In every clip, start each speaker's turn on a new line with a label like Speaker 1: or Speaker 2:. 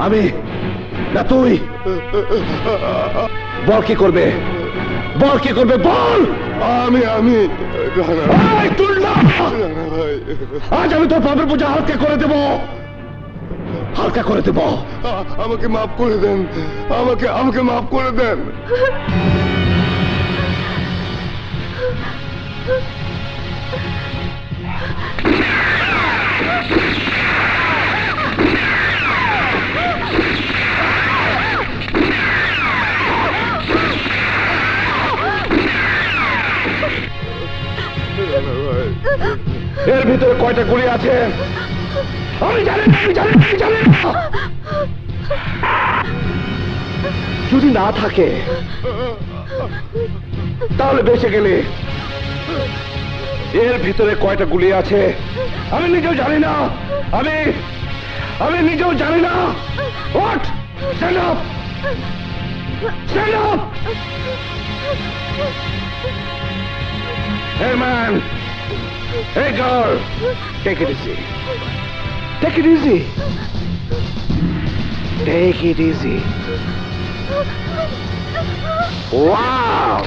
Speaker 1: আমি না তুই? বল কি করবে, বল কি করবে, বল।
Speaker 2: আমি
Speaker 1: আজ আমি তোর পাপের বোঝা হালকা করে দেব, হালকা করে দেব।
Speaker 2: আমাকে মাফ করে দেন, আমাকে মাফ করে দেন।
Speaker 1: এর ভিতরে কয়টা গুলি আছে আমি জানি না, আমি জানি না, আমি জানি না। যদি না থাকে তাহলে বেঁচে গেলে। এর ভিতরে কয়টা গুলি আছে আমি নিজেও জানি না, আমি নিজেও জানি না। What? Stand up! Stand up! Hey man! Hey girl! Take it easy. Take it easy. Take it easy. Wow!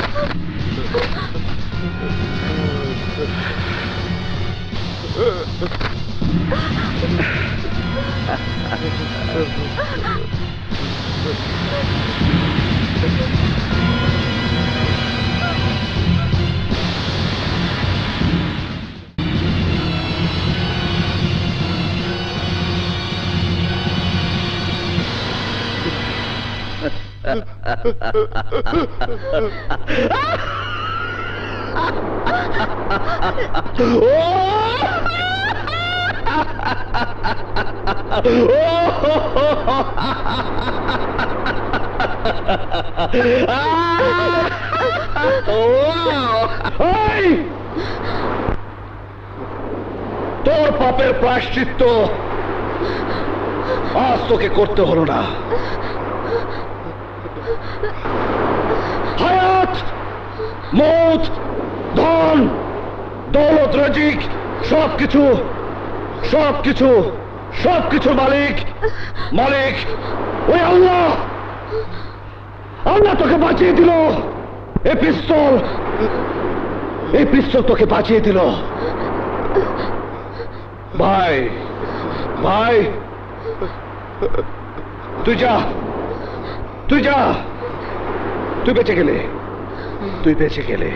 Speaker 1: তোর পাপের প্রায়শ্চিত্ত আজ তোকে করতে হলো না। হায়াত, মৌত, ধন, দৌলত, রিজিক, সবকিছু মালিক ওই আল্লাহ। আল্লাহ তোকে বাঁচিয়ে দিল। এই পিস্তল তোকে বাঁচিয়ে দিল। ভাই তুই যা, তুই বেঁচে গেলে।